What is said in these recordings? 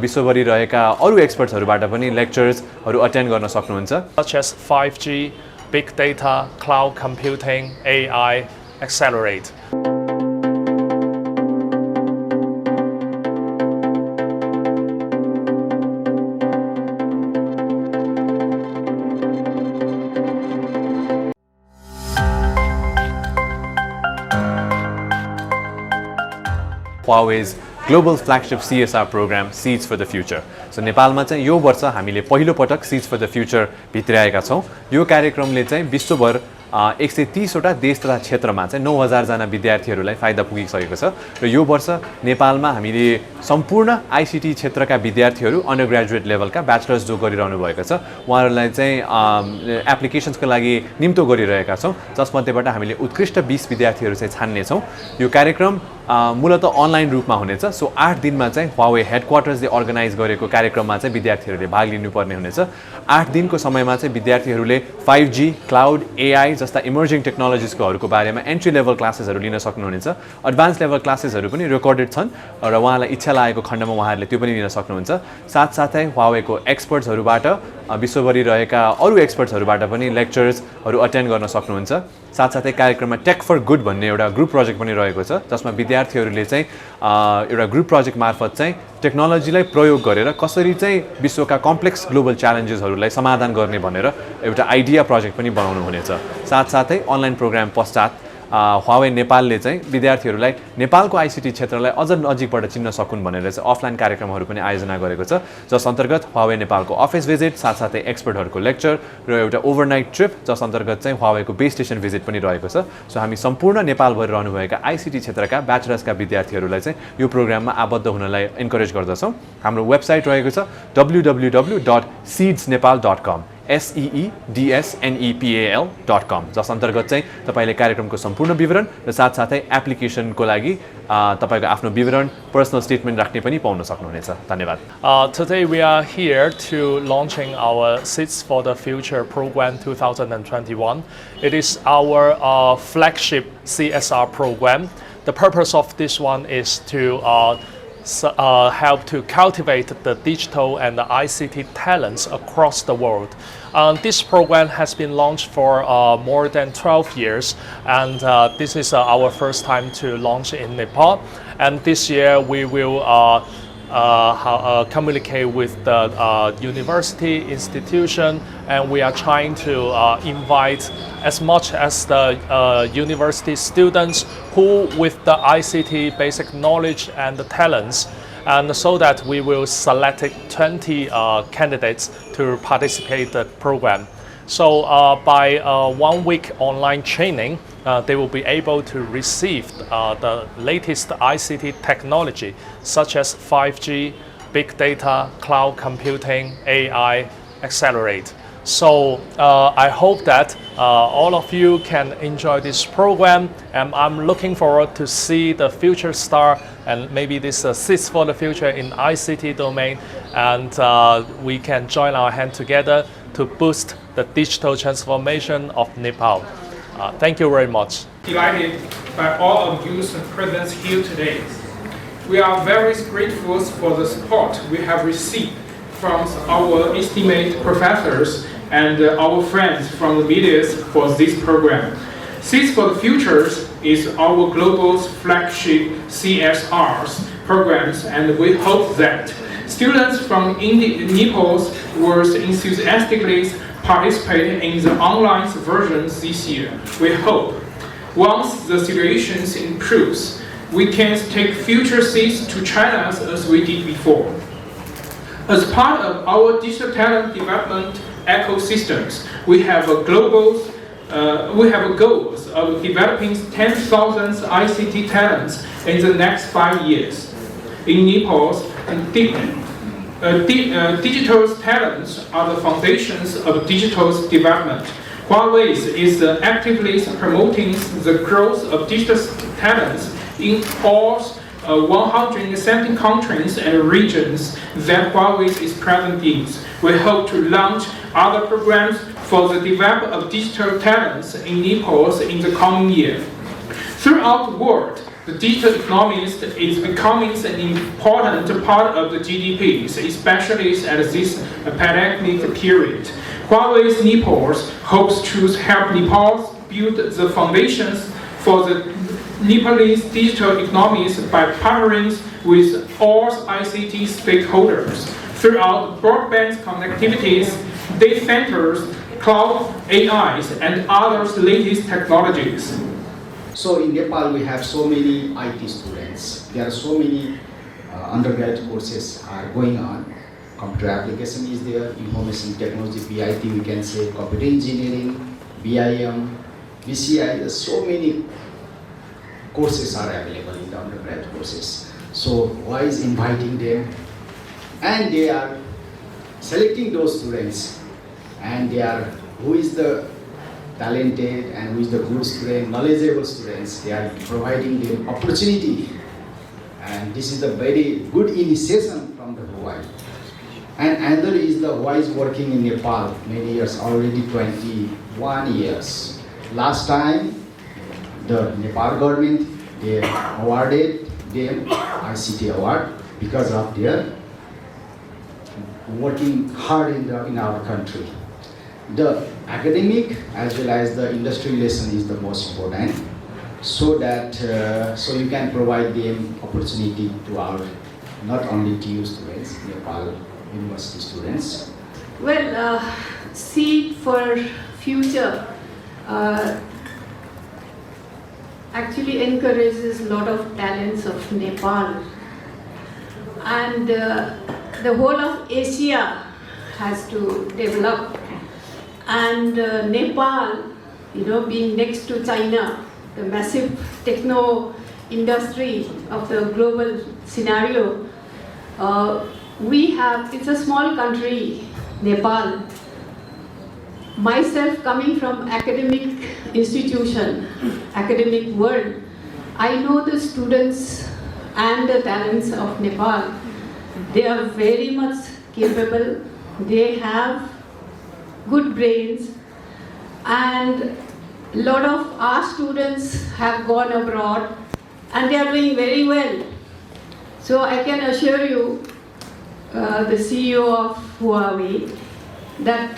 विश्वभरि रहेका अरू एक्सपर्ट्सहरूबाट पनि लेक्चर्सहरू अटेन्ड गर्न सक्नुहुन्छ, such as 5G, big data, cloud computing, AI, accelerate. Huawei's global flagship CSR program Seeds for the Future. So नेपालमा चाहिँ यो वर्ष हामीले पहिलो पटक Seeds for the Future भित्र्याएका छौँ। यो कार्यक्रमले चाहिँ विश्वभर 130 वटा देश तथा क्षेत्रमा चाहिँ 9000 जना विद्यार्थीहरूलाई फाइदा पुगिसकेको छ र यो वर्ष नेपालमा हामीले सम्पूर्ण आईसीटी क्षेत्रका विद्यार्थीहरू अन्डर ग्रेजुएट लेभलका ब्याचलर्स जो गरिरहनु भएको छ उहाँहरूलाई चाहिँ एप्लिकेसन्सको लागि निम्तो गरिरहेका छौँ, जसमध्येबाट हामीले उत्कृष्ट 20 विद्यार्थीहरू चाहिँ छान्ने छौँ। यो कार्यक्रम मूलतः अनलाइन रूपमा हुनेछ। सो 8 दिनमा चाहिँ Huawei हेडक्वार्टर्सले अर्गनाइज गरेको कार्यक्रममा चाहिँ विद्यार्थीहरूले भाग लिनुपर्ने हुनेछ। 8 दिनको समयमा चाहिँ विद्यार्थीहरूले 5G, क्लाउड, AI जस्ता इमर्जिङ टेक्नोलोजिजकोहरूको बारेमा एन्ट्री लेभल क्लासेसहरू लिन सक्नुहुनेछ। एडभान्स लेभल क्लासेसहरू पनि रेकर्डेड छन् र उहाँलाई इच्छा लागेको खण्डमा उहाँहरूले त्यो पनि लिन सक्नुहुन्छ। साथसाथै Huawei को एक्सपर्ट्सहरूबाट विश्वभरि रहेका अरू एक्सपर्ट्सहरूबाट पनि लेक्चर्सहरू अटेन्ड गर्न सक्नुहुन्छ। साथसाथै कार्यक्रममा टेक फर गुड भन्ने एउटा ग्रुप प्रोजेक्ट पनि रहेको छ, जसमा विद्यार्थीहरूले चाहिँ एउटा ग्रुप प्रोजेक्ट मार्फत चाहिँ टेक्नोलोजीलाई प्रयोग गरेर कसरी चाहिँ विश्वका कम्प्लेक्स ग्लोबल च्यालेन्जेसहरूलाई समाधान गर्ने भनेर एउटा आइडिया प्रोजेक्ट पनि बनाउनु हुनेछ। साथसाथै अनलाइन प्रोग्राम पश्चात Huawei नेपालले चाहिँ विद्यार्थीहरूलाई नेपालको आईसीटी क्षेत्रलाई अझ नजिकबाट चिन्न सकुन् भनेर चाहिँ अफलाइन कार्यक्रमहरू पनि आयोजना गरेको छ, जस अन्तर्गत Huawei नेपालको अफिस भिजिट, साथसाथै एक्सपर्टहरूको लेक्चर र एउटा ओभरनाइट ट्रिप, जस अन्तर्गत चाहिँ Huawei को बेस स्टेसन भिजिट पनि रहेको छ। सो हामी सम्पूर्ण नेपालभरि रहनुभएका आईसीटी क्षेत्रका ब्याचलर्सका विद्यार्थीहरूलाई चाहिँ यो प्रोग्राममा आबद्ध हुनलाई इन्करेज गर्दछौँ। हाम्रो वेबसाइट रहेको छ www.seedsnepal.com seedsnepal.com, जस अन्तर्गत चाहिँ तपाईले कार्यक्रमको सम्पूर्ण विवरण र साथसाथै एप्लिकेसनको लागि तपाईको आफ्नो विवरण, पर्सनल स्टेटमेन्ट राख्ने पनि पाउन सक्नुहुनेछ। धन्यवाद। Today we are here to launching our Seeds for the Future program 2021. It is our flagship CSR program. The purpose of this one is to help to cultivate the digital and the ICT talents across the world. This program has been launched for more than 12 years, and this is our first time to launch in Nepal. And this year we will communicate with the university institution, and we are trying to invite as much as the university students who with the ICT basic knowledge and the talents, and so that we will select 20 candidates to participate in the program. So by 1 week online training, they will be able to receive the latest ICT technology such as 5G, big data, cloud computing, AI, accelerate. So I hope that all of you can enjoy this program, and I'm looking forward to see the future star and maybe this Seeds for the Future in ICT domain, and we can join our hand together to boost the digital transformation of Nepal. Thank you very much. Delighted by all of you present here today. We are very grateful for the support we have received from our esteemed professors and our friends from the media for this program. Seeds for the Future is our global flagship CSR programs, and we hope that students from Nepal will enthusiastically participate in the online versions this year. We hope once the situation improves, we can take future seeds to China as we did before. As part of our digital talent development ecosystems, we have goals of developing 10,000 ICT talents in the next 5 years. In Nepal, digital talents are the foundations of digital development. Huawei is actively promoting the growth of digital talents in all 170 countries and regions that Huawei is present in. We hope to launch other programs for the development of digital talents in Nepal in the coming year. Throughout the world, the digital economies is becoming an important part of the GDP, especially at this pandemic period. Huawei's Nepal hopes to help Nepal build the foundations for the Nepalese digital economies by partnering with all ICT stakeholders throughout broadband connectivities, data centers, cloud, AIs, and other latest technologies. So in Nepal, we have so many IT students. There are so many undergraduate courses are going on. Computer application is there, information technology, BIT, we can say, computer engineering, BIM, BCI. There's so many courses are available in the undergraduate courses. So why is inviting them? And they are selecting those students, and they are who is the talented and who is the good student, knowledgeable students. They are providing them opportunity, and this is a very good initiation from the Huawei. And another is the Huawei is working in Nepal many years, already 21 years. Last time, the Nepal government, they awarded them ICT award because of their working hard in our country. The academic as well as the industry lesson is the most important, so that so you can provide them opportunity to our not only TU students, Nepal university students. Well, Seed for Future actually encourages a lot of talents of Nepal, and the whole of Asia has to develop. And Nepal, being next to China, the massive techno industry of the global scenario, it's a small country, Nepal. Myself coming from academic institution, academic world, I know the students and the talents of Nepal. They are very much capable, they have good brains, and a lot of our students have gone abroad and they are doing very well. So I can assure you, the CEO of Huawei, that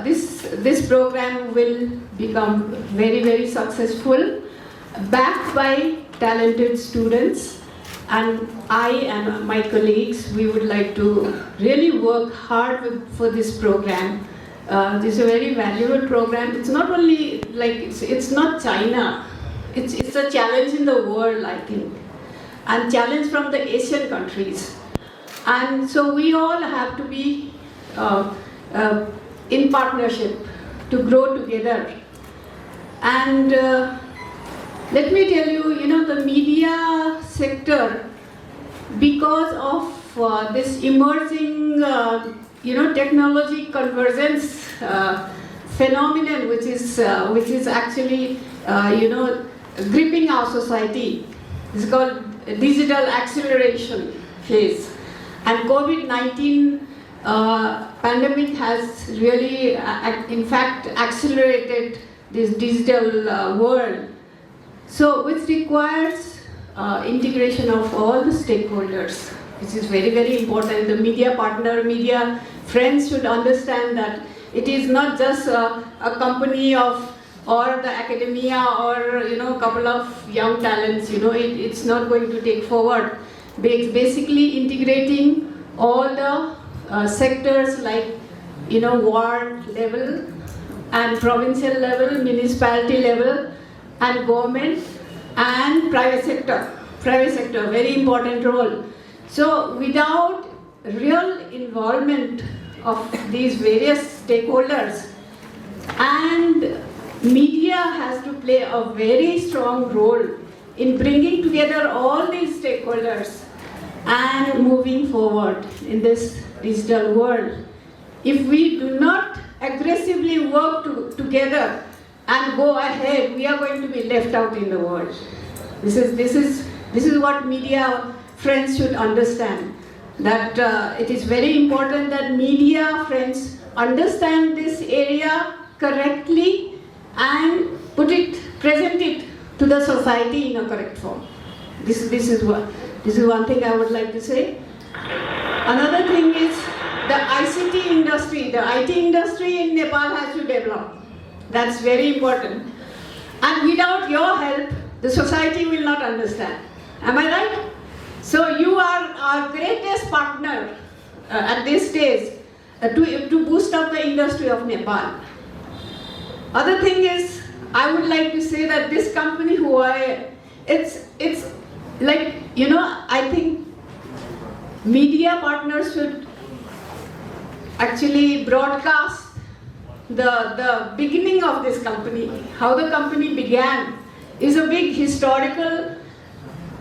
this program will become very, very successful, backed by talented students. And I and my colleagues, we would like to really work hard for this program. This is a very valuable program. It's not only it's not China. It's a challenge in the world, I think, and challenge from the Asian countries. And so we all have to be in partnership to grow together. And let me tell you, the media sector, because of this emerging, technology convergence phenomenon, which is actually, gripping our society. It's called digital acceleration phase. And COVID-19 pandemic has really, in fact, accelerated this digital world. So, which requires integration of all the stakeholders, which is very, very important. The media partner, media friends should understand that it is not just a company of or the academia or a couple of young talents. It's not going to take forward. Basically, integrating all the sectors like ward level and provincial level, municipality level, and government and private sector. Private sector, very important role. So without real involvement of these various stakeholders, and media has to play a very strong role in bringing together all these stakeholders and moving forward in this digital world. If we do not aggressively work together and go ahead, we are going to be left out in the world. This is what media friends should understand, that it is very important that media friends understand this area correctly and present it to the society in a correct form. This is one thing I would like to say. Another thing is the ICT industry, the IT industry in Nepal has to develop. That's very important. And without your help, the society will not understand. Am I right? So you are our greatest partner at this stage to boost up the industry of Nepal. Other thing is, I would like to say that this company it's like, you know, I think media partners should actually broadcast the beginning of this company, how the company began, is a big historical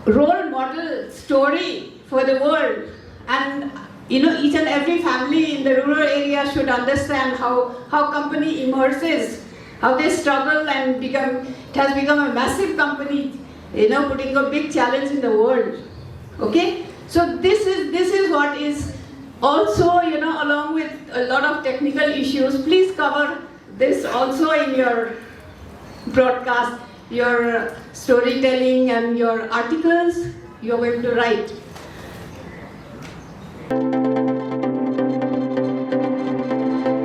role model story for the world. And you know, each and every family in the rural area should understand how company emerges, how they struggle and it has become a massive company, you know, putting a big challenge in the world. Okay? So this is what is also, you know, along with a lot of technical issues. Please cover this also in your broadcast, your storytelling and your articles you're going to write.